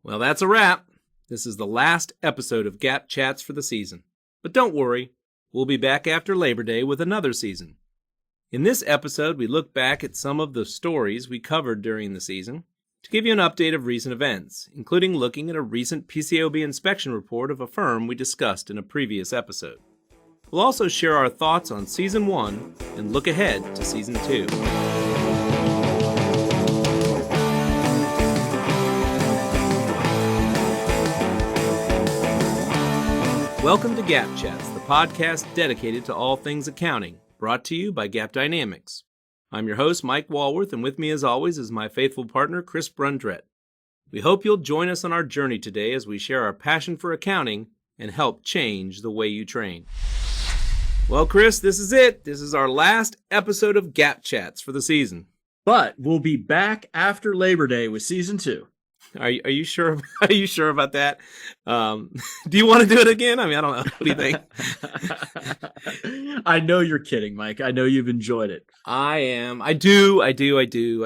Well, that's a wrap. This is the last episode of GAAP Chats for the season. But don't worry, we'll be back after Labor Day with another season. In this episode, we look back at some of the stories we covered during the season to give you an update of recent events, including looking at a recent PCAOB inspection report of a firm we discussed in a previous episode. We'll also share our thoughts on Season 1 and look ahead to Season 2. Welcome to GAAP Chats, the podcast dedicated to all things accounting, brought to you by GAAP Dynamics. I'm your host, Mike Walworth, and with me as always is my faithful partner, Chris Brundrett. We hope you'll join us on our journey today as we share our passion for accounting and help change the way you train. Well, Chris, this is it. This is our last episode of GAAP Chats for the season. But we'll be back after Labor Day with Season 2. Are you sure? Are you sure about that? Do you want to do it again? I mean, I don't know. What do you think? I know you're kidding, Mike. I know you've enjoyed it. I am. I do. I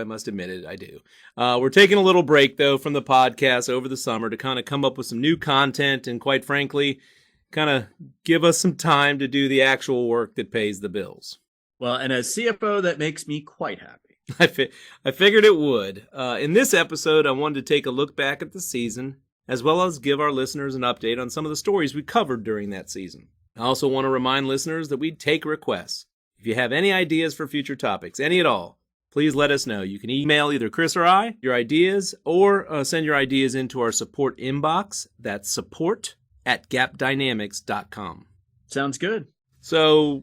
must admit it. I do. We're taking a little break, though, from the podcast over the summer to kind of come up with some new content and, quite frankly, kind of give us some time to do the actual work that pays the bills. Well, and as CFO, that makes me quite happy. I figured it would. In this episode, I wanted to take a look back at the season, as well as give our listeners an update on some of the stories we covered during that season. I also want to remind listeners that we take requests. If you have any ideas for future topics, any at all, please let us know. You can email either Chris or I your ideas, or send your ideas into our support inbox. That's support@gapdynamics.com. Sounds good. So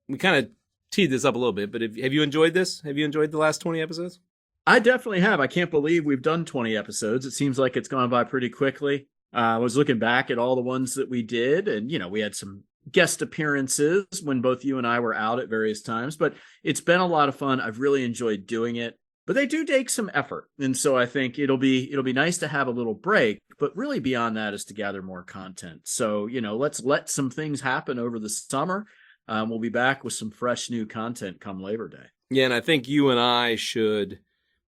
we kind of teed this up a little bit, but have you enjoyed this? Have you enjoyed the last 20 episodes? I definitely have. I can't believe we've done 20 episodes. It seems like it's gone by pretty quickly. I was looking back at all the ones that we did, and, we had some guest appearances when both you and I were out at various times, but it's been a lot of fun. I've really enjoyed doing it, but they do take some effort. And so I think it'll be nice to have a little break, but really beyond that is to gather more content. So, let's let some things happen over the summer. We'll be back with some fresh new content come Labor Day. Yeah, and I think you and I should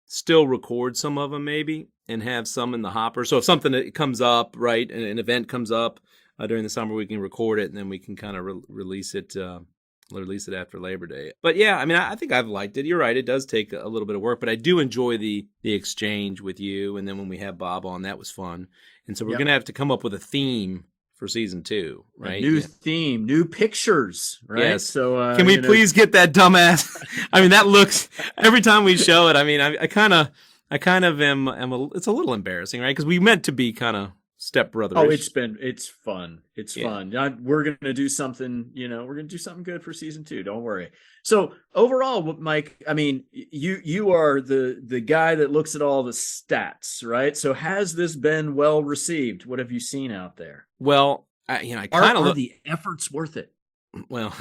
still record some of them maybe and have some in the hopper. So if something that comes up, right, an event comes up during the summer, we can record it and then we can kind of release it after Labor Day. But yeah, I mean, I think I've liked it. You're right, it does take a little bit of work, but I do enjoy the exchange with you. And then when we have Bob on, that was fun. And so we're going to have to come up with a theme for Season 2, right? A new theme, new pictures, right? Yes. So can we please get that dumbass? I mean, that looks, every time we show it, I mean, I kind of am it's a little embarrassing, right? Because we meant to be kind of stepbrotherish. Oh, it's fun. It's fun. We're going to do something, we're going to do something good for Season 2. Don't worry. So overall, Mike, I mean, you are the guy that looks at all the stats, right? So has this been well received? What have you seen out there? Well, I kind of are the efforts worth it? Well,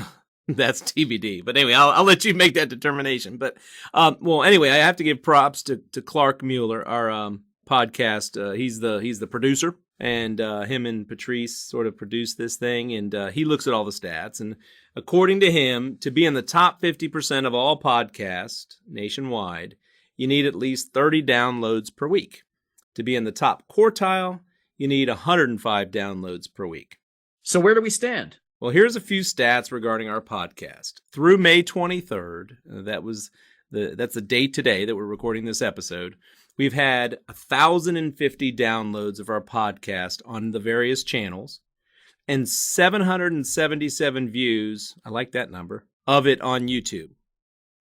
that's TBD. But anyway, I'll let you make that determination. But anyway, I have to give props to Clark Mueller, our podcast. He's the producer, and him and Patrice sort of produced this thing, and he looks at all the stats. And according to him, to be in the top 50% of all podcasts nationwide, you need at least 30 downloads per week. To be in the top quartile, you need 105 downloads per week. So where do we stand? Well, here's a few stats regarding our podcast. Through May 23rd, that's the date today that we're recording this episode, we've had 1,050 downloads of our podcast on the various channels and 777 views, I like that number, of it on YouTube.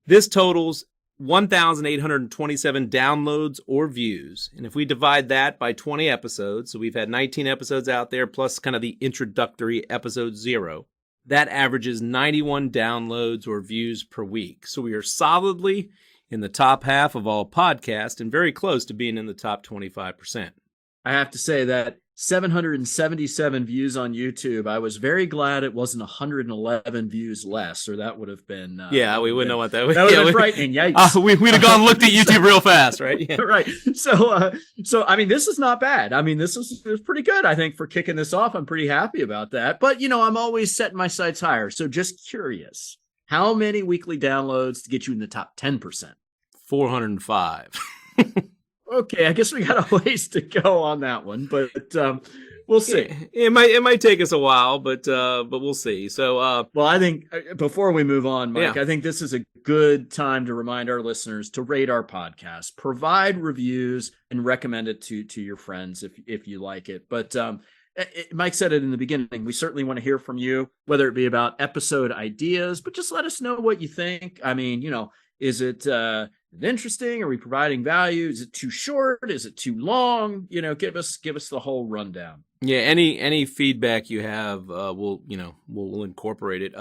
This totals 1,827 downloads or views. And if we divide that by 20 episodes, so we've had 19 episodes out there plus kind of the introductory episode 0, that averages 91 downloads or views per week. So we are solidly in the top half of all podcasts and very close to being in the top 25%. I have to say that 777 views on YouTube, I was very glad it wasn't 111 views less, or that would have been... we wouldn't know what that was. That would have been frightening, yikes. We'd have gone and looked at YouTube real fast, right? Yeah. Right. So, I mean, this is not bad. I mean, this is pretty good, I think, for kicking this off. I'm pretty happy about that. But, I'm always setting my sights higher. So just curious, how many weekly downloads to get you in the top 10%? 405. Okay, I guess we got a ways to go on that one, but we'll see. It might take us a while, but we'll see. So, well, I think before we move on, Mike, yeah. I think this is a good time to remind our listeners to rate our podcast, provide reviews, and recommend it to your friends if you like it. But Mike said it in the beginning. We certainly want to hear from you, whether it be about episode ideas, but just let us know what you think. I mean, is it interesting? Are we providing value? Is it too short? Is it too long? Give us the whole rundown. Yeah, any feedback you have, we'll incorporate it.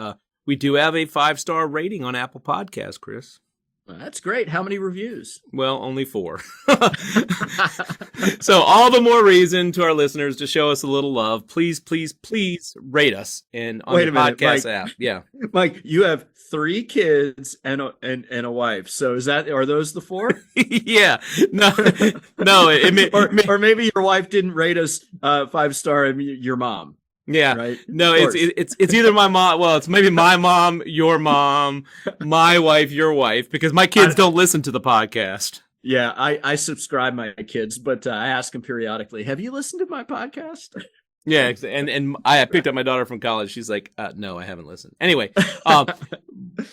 We do have a 5-star rating on Apple Podcasts, Chris. Well, that's great. How many reviews? Well, only 4. So all the more reason to our listeners to show us a little love. Please, please, please rate us on the podcast app. Yeah, Mike, you have 3 kids and a wife. So are those the 4? Yeah, no. Or maybe your wife didn't rate us 5-star. Your mom. Yeah, right. No, it's either my mom. Well, it's maybe my mom, your mom, my wife, your wife, because my kids don't listen to the podcast. Yeah, I subscribe my kids, but I ask them periodically, have you listened to my podcast? Yeah, and I picked up my daughter from college. She's like, no, I haven't listened. Anyway,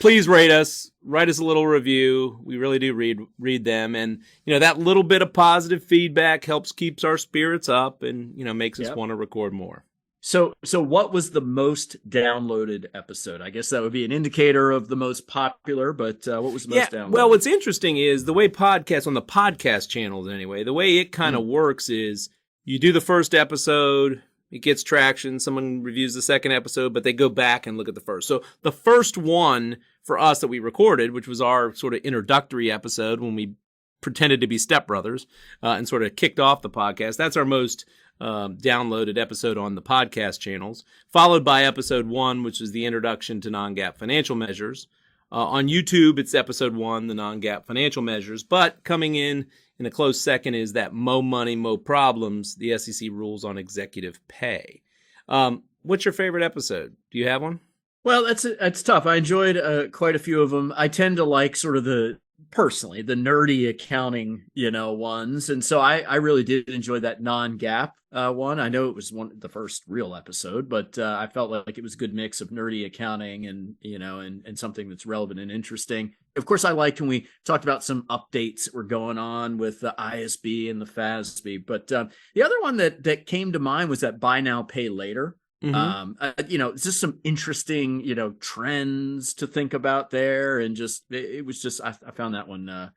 please rate us, write us a little review. We really do read them, and that little bit of positive feedback keeps our spirits up, and makes us want to record more. So what was the most downloaded episode? I guess that would be an indicator of the most popular, but what was the most downloaded? Well, what's interesting is the way podcasts, on the podcast channels anyway, the way it kind of works is you do the first episode, it gets traction, someone reviews the second episode, but they go back and look at the first. So the first one for us that we recorded, which was our sort of introductory episode when we pretended to be stepbrothers and sort of kicked off the podcast, that's our most downloaded episode on the podcast channels, followed by episode 1, which is the introduction to non-GAAP financial measures. On YouTube, it's episode 1, the non-GAAP financial measures, but coming in a close second is that Mo Money, Mo Problems, the SEC rules on executive pay. What's your favorite episode? Do you have one? Well, that's tough. I enjoyed quite a few of them. I tend to like sort of the nerdy accounting, ones. And so I really did enjoy that non-GAAP one. I know it was the first real episode, but I felt like it was a good mix of nerdy accounting and, and something that's relevant and interesting. Of course, I liked when we talked about some updates that were going on with the ISB and the FASB. But the other one that came to mind was that buy now, pay later. It's just some interesting, trends to think about there. And I found that one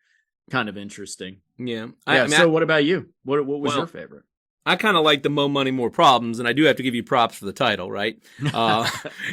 kind of interesting. Yeah. So what about you? What was your favorite? I kind of like the Mo Money, More Problems, and I do have to give you props for the title, right?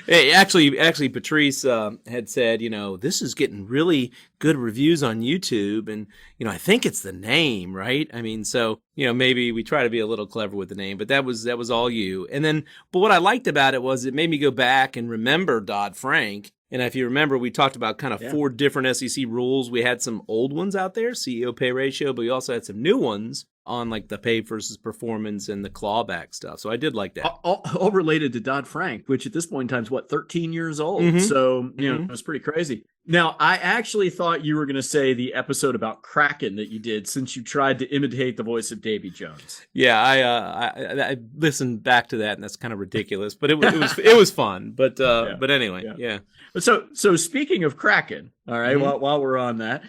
Actually, Patrice had said, this is getting really good reviews on YouTube, and, I think it's the name, right? I mean, so, maybe we try to be a little clever with the name, but that was all you. And then, but what I liked about it was it made me go back and remember Dodd-Frank. And if you remember, we talked about kind of 4 different SEC rules. We had some old ones out there, CEO pay ratio, but we also had some new ones on like the pay versus performance and the clawback stuff. So I did like that. All related to Dodd-Frank, which at this point in time is 13 years old. So, it was pretty crazy. Now, I actually thought you were going to say the episode about Kraken that you did, since you tried to imitate the voice of Davy Jones. Yeah, I listened back to that, and that's kind of ridiculous, but it was fun. But anyway, yeah. So speaking of Kraken, all right, while we're on that,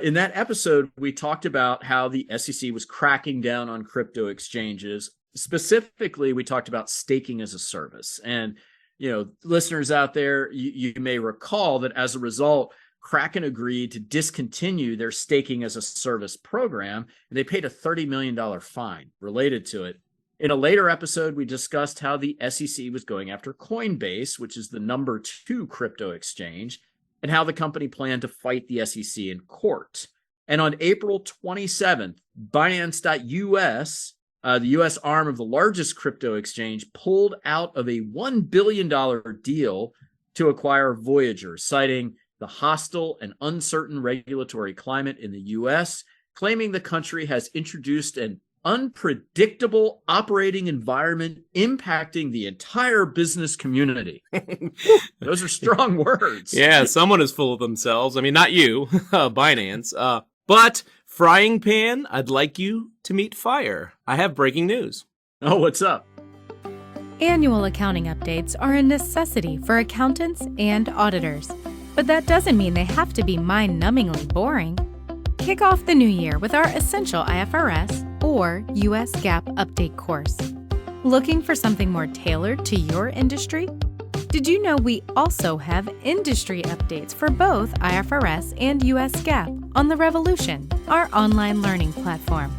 in that episode, we talked about how the SEC was cracking down on crypto exchanges. Specifically, we talked about staking as a service. And, listeners out there, you may recall that as a result, Kraken agreed to discontinue their staking as a service program, and they paid a $30 million fine related to it. In a later episode, we discussed how the SEC was going after Coinbase, which is the number 2 crypto exchange, and how the company planned to fight the SEC in court. And on April 27th, Binance.us, the U.S. arm of the largest crypto exchange, pulled out of a $1 billion deal to acquire Voyager, citing the hostile and uncertain regulatory climate in the U.S., claiming the country has introduced an unpredictable operating environment impacting the entire business community. Those are strong words. Yeah, someone is full of themselves. I mean, not you, Binance. But Frying pan, I'd like you to meet fire. I have breaking news. Oh, what's up? Annual accounting updates are a necessity for accountants and auditors, but that doesn't mean they have to be mind-numbingly boring. Kick off the new year with our Essential IFRS or US GAAP Update course. Looking for something more tailored to your industry? Did you know we also have industry updates for both IFRS and US GAAP on the Revolution, our online learning platform?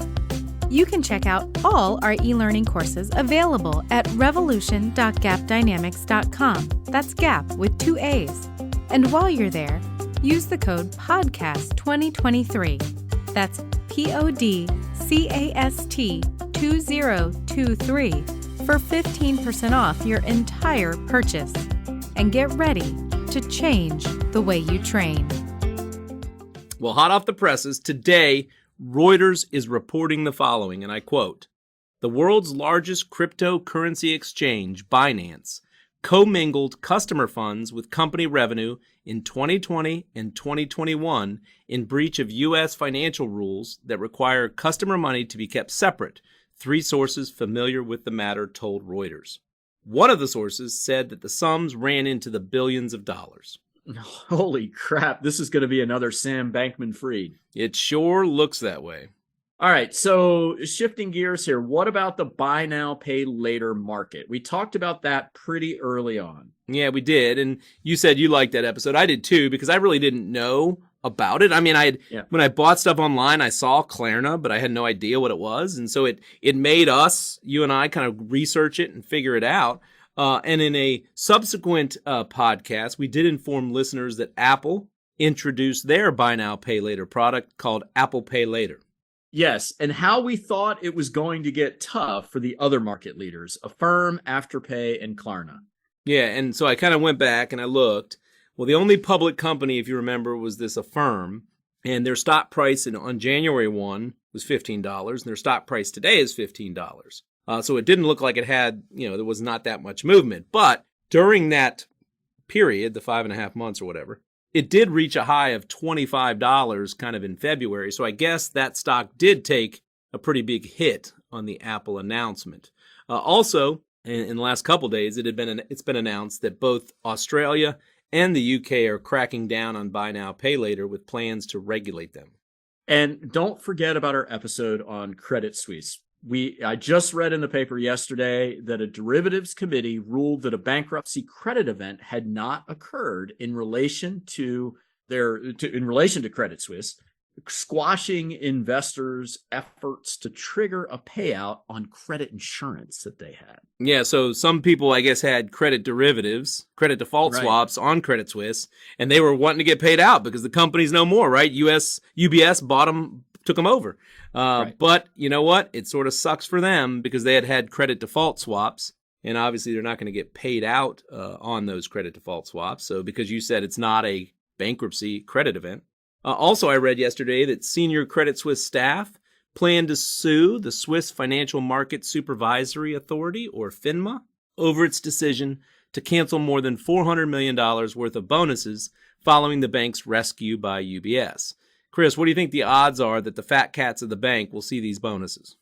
You can check out all our e-learning courses available at revolution.gapdynamics.com. That's GAP with 2 A's. And while you're there, use the code PODCAST2023. That's PODCAST2023 for 15% off your entire purchase. And get ready to change the way you train. Well, hot off the presses, today, Reuters is reporting the following, and I quote, "The world's largest cryptocurrency exchange, Binance, commingled customer funds with company revenue in 2020 and 2021 in breach of U.S. financial rules that require customer money to be kept separate," 3 sources familiar with the matter told Reuters. One of the sources said that the sums ran into the billions of dollars. Holy crap, this is going to be another Sam Bankman-Fried. It sure looks that way. All right, so shifting gears here, what about the buy now, pay later market? We talked about that pretty early on. Yeah, we did, and you said you liked that episode. I did too, because I really didn't know about it. I mean, when I bought stuff online, I saw Klarna, but I had no idea what it was, and so it made us, you and I, kind of research it and figure it out. And in a subsequent podcast, we did inform listeners that Apple introduced their buy now, pay later product called Apple Pay Later. Yes, and how we thought it was going to get tough for the other market leaders, Affirm, Afterpay, and Klarna. Yeah, and so I kind of went back and I looked. Well, the only public company, if you remember, was this Affirm, and their stock price on January 1 was $15, and their stock price today is $15. So it didn't look like it had, there was not that much movement. But during that period, the 5.5 months or whatever, it did reach a high of $25 kind of in February. So I guess that stock did take a pretty big hit on the Apple announcement. Also, in the last couple days, it's been announced that both Australia and the UK are cracking down on buy now, pay later with plans to regulate them. And don't forget about our episode on Credit Suisse. I just read in the paper yesterday that a derivatives committee ruled that a bankruptcy credit event had not occurred in relation to Credit Suisse, squashing investors' efforts to trigger a payout on credit insurance that they had. Yeah, so some people, I guess, had credit derivatives, credit default swaps on Credit Suisse, and they were wanting to get paid out because the company's no more, right? UBS took them over. But you know what? It sort of sucks for them because they had credit default swaps, and obviously they're not going to get paid out on those credit default swaps. So because you said it's not a bankruptcy credit event. Also, I read yesterday that senior Credit Suisse staff plan to sue the Swiss Financial Market Supervisory Authority, or FINMA, over its decision to cancel more than $400 million worth of bonuses following the bank's rescue by UBS. Chris, what do you think the odds are that the fat cats of the bank will see these bonuses?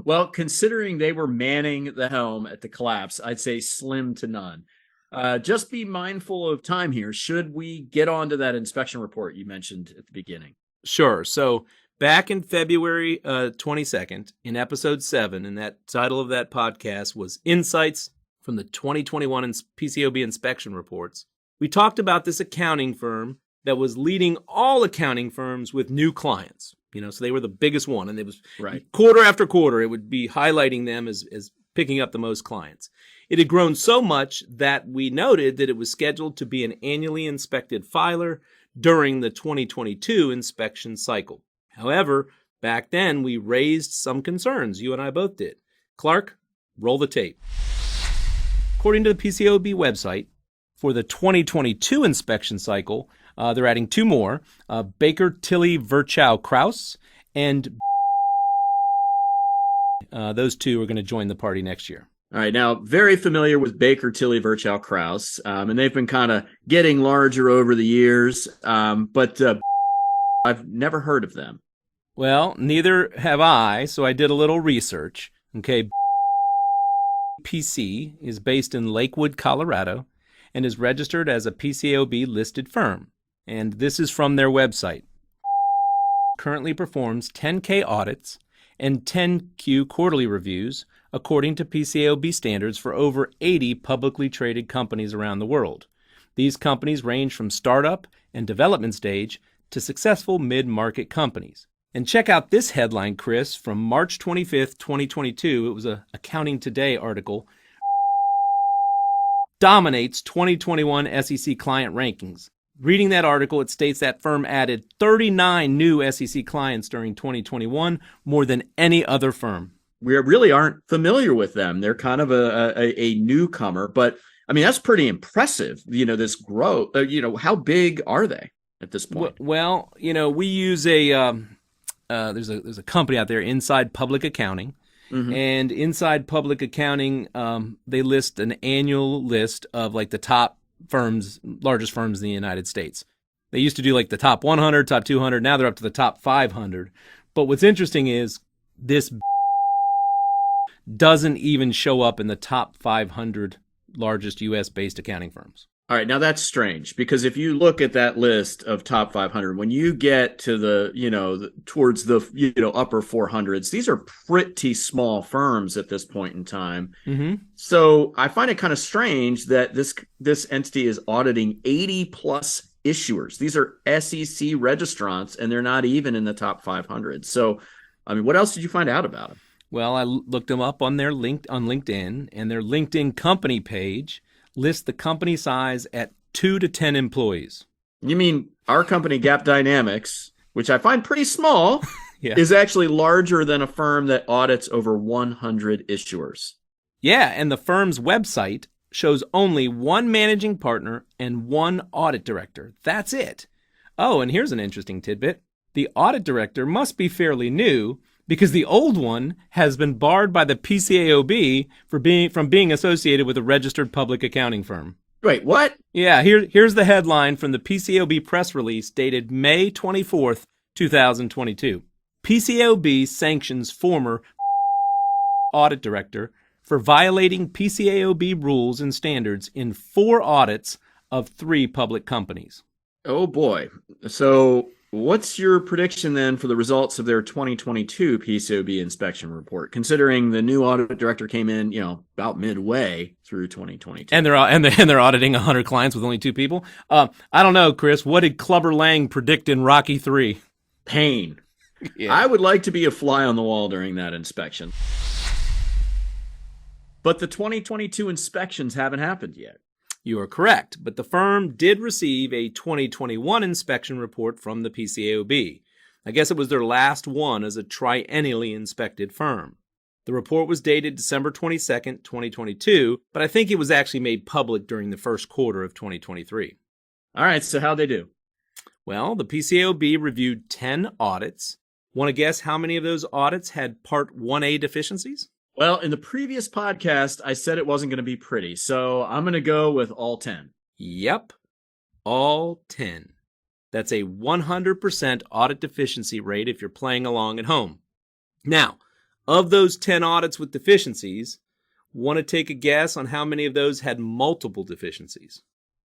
Well, considering they were manning the helm at the collapse, I'd say slim to none. Just be mindful of time here. Should we get on to that inspection report you mentioned at the beginning? Sure. So back in February 22nd, in episode 7, and that title of that podcast was Insights from the 2021 PCAOB inspection reports, we talked about this accounting firm that was leading all accounting firms with new clients. So they were the biggest one, and it was quarter after quarter, it would be highlighting them as picking up the most clients. It had grown so much that we noted that it was scheduled to be an annually inspected filer during the 2022 inspection cycle. However, back then we raised some concerns. You and I both did. Clark, roll the tape. According to the PCAOB website, for the 2022 inspection cycle, they're adding 2 more, Baker Tilly Virchow Kraus, and those 2 are going to join the party next year. All right, now, very familiar with Baker Tilly Virchow Kraus, and they've been kind of getting larger over the years, but I've never heard of them. Well, neither have I, so I did a little research. Okay, PC is based in Lakewood, Colorado, and is registered as a PCAOB listed firm. And this is from their website. Currently performs 10K audits and 10Q quarterly reviews according to PCAOB standards for over 80 publicly traded companies around the world. These companies range from startup and development stage to successful mid-market companies. And check out this headline, Chris, from March 25th, 2022. It was a Accounting Today article. Dominates 2021 SEC client rankings. Reading that article, it states that firm added 39 new SEC clients during 2021, more than any other firm. We really aren't familiar with them. They're kind of a newcomer, but I mean, that's pretty impressive. This growth, how big are they at this point? Well, we use there's a company out there, Inside Public Accounting, and Inside Public Accounting, they list an annual list of like the top largest firms in the United States. They used to do like the top 100, top 200. Now they're up to the top 500. But what's interesting is this doesn't even show up in the top 500 largest U.S.-based accounting firms. All right, now that's strange because if you look at that list of top 500, when you get to towards the upper 400s, these are pretty small firms at this point in time. So I find it kind of strange that this entity is auditing 80 plus issuers. These are SEC registrants, and they're not even in the top 500. So, I mean, what else did you find out about them? Well, I looked them up on their on LinkedIn, and their LinkedIn company page lists the company size at 2 to 10 employees. You mean our company, GAAP Dynamics, which I find pretty small, Yeah. is actually larger than a firm that audits over 100 issuers. Yeah, and the firm's website shows only one managing partner and one audit director. That's it. Oh, and here's an interesting tidbit. The audit director must be fairly new because the old one has been barred by the PCAOB from being associated with a registered public accounting firm. Wait, what? Yeah, here's the headline from the PCAOB press release dated May 24th, 2022. PCAOB sanctions former audit director for violating PCAOB rules and standards in 4 audits of 3 public companies. Oh boy. So what's your prediction then for the results of their 2022 PCAOB inspection report, considering the new audit director came in, about midway through 2022? And they're auditing 100 clients with only 2 people? I don't know, Chris. What did Clubber Lang predict in Rocky 3? Pain. Yeah. I would like to be a fly on the wall during that inspection. But the 2022 inspections haven't happened yet. You are correct, but the firm did receive a 2021 inspection report from the PCAOB. I guess it was their last one as a triennially inspected firm. The report was dated December 22nd, 2022, but I think it was actually made public during the first quarter of 2023. All right, so how'd they do? Well, the PCAOB reviewed 10 audits. Want to guess how many of those audits had Part 1A deficiencies? Well, in the previous podcast, I said it wasn't going to be pretty, so I'm going to go with all 10. Yep, all 10. That's a 100% audit deficiency rate if you're playing along at home. Now, of those 10 audits with deficiencies, want to take a guess on how many of those had multiple deficiencies?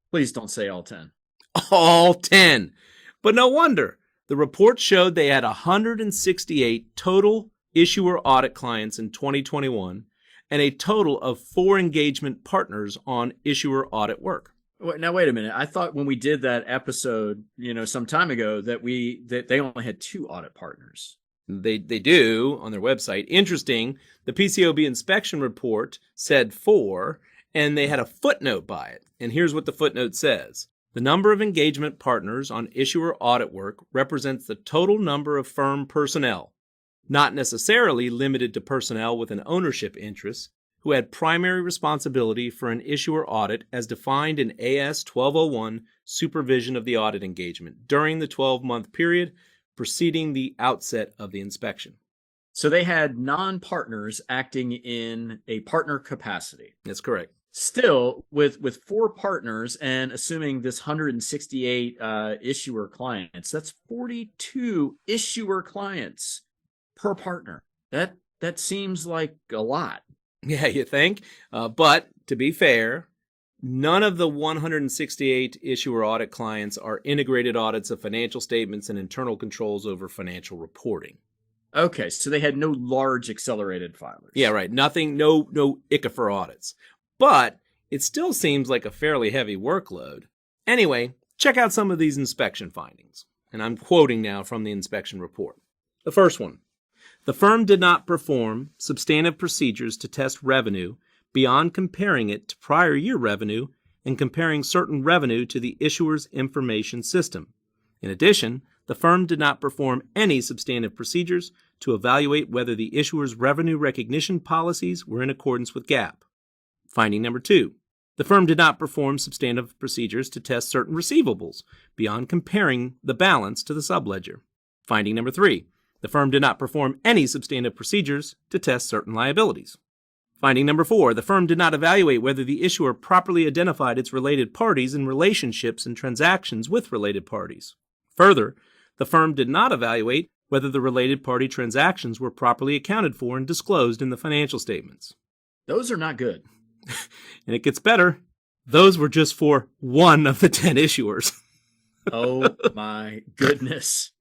Please don't say all 10. All 10. But no wonder. The report showed they had 168 total issuer audit clients in 2021 and a total of 4 engagement partners on issuer audit work. Now, wait a minute. I thought when we did that episode, some time ago that they only had 2 audit partners. They do on their website. Interesting, the PCAOB inspection report said 4, and they had a footnote by it. And here's what the footnote says. The number of engagement partners on issuer audit work represents the total number of firm personnel, not necessarily limited to personnel with an ownership interest, who had primary responsibility for an issuer audit as defined in AS 1201 supervision of the audit engagement during the 12-month period preceding the outset of the inspection. So they had non-partners acting in a partner capacity. That's correct. Still, with four partners and assuming this 168 issuer clients, that's 42 issuer clients per partner. That seems like a lot. Yeah, you think? But to be fair, none of the 168 issuer audit clients are integrated audits of financial statements and internal controls over financial reporting. Okay, so they had no large accelerated filers. Yeah, right. Nothing, no ICFR audits. But it still seems like a fairly heavy workload. Anyway, check out some of these inspection findings. And I'm quoting now from the inspection report. The first one. The firm did not perform substantive procedures to test revenue beyond comparing it to prior year revenue and comparing certain revenue to the issuer's information system. In addition, the firm did not perform any substantive procedures to evaluate whether the issuer's revenue recognition policies were in accordance with GAAP. Finding number 2. The firm did not perform substantive procedures to test certain receivables beyond comparing the balance to the subledger. Finding number 3. The firm did not perform any substantive procedures to test certain liabilities. Finding number 4. The firm did not evaluate whether the issuer properly identified its related parties and relationships and transactions with related parties. Further, the firm did not evaluate whether the related party transactions were properly accounted for and disclosed in the financial statements. Those are not good. And it gets better. Those were just for one of the 10 issuers. Oh my goodness.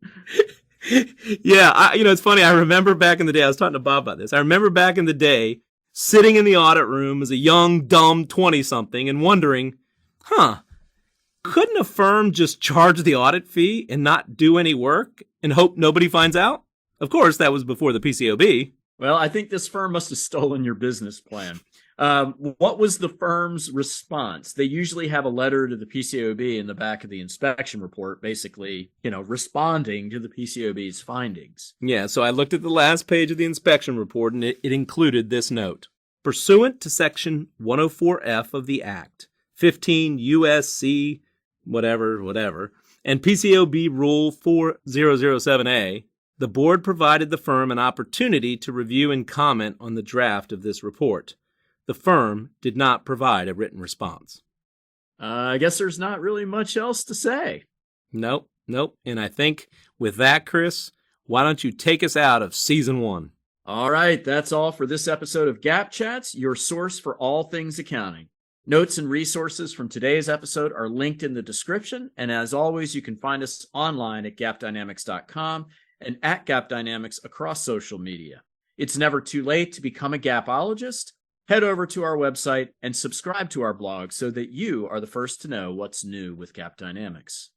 Yeah, it's funny. I remember back in the day, I was talking to Bob about this. I remember back in the day, sitting in the audit room as a young, dumb 20-something and wondering, couldn't a firm just charge the audit fee and not do any work and hope nobody finds out? Of course, that was before the PCAOB. Well, I think this firm must have stolen your business plan. What was the firm's response? They usually have a letter to the PCAOB in the back of the inspection report, basically, responding to the PCAOB's findings. Yeah, so I looked at the last page of the inspection report, and it included this note. Pursuant to Section 104F of the Act, 15 U.S.C. whatever, and PCAOB Rule 4007A, the board provided the firm an opportunity to review and comment on the draft of this report. The firm did not provide a written response. I guess there's not really much else to say. Nope. And I think with that, Chris, why don't you take us out of Season 1? All right, that's all for this episode of GAAP Chats, your source for all things accounting. Notes and resources from today's episode are linked in the description, and as always, you can find us online at gapdynamics.com and at GapDynamics across social media. It's never too late to become a Gapologist. Head over to our website and subscribe to our blog so that you are the first to know what's new with GAAP Dynamics.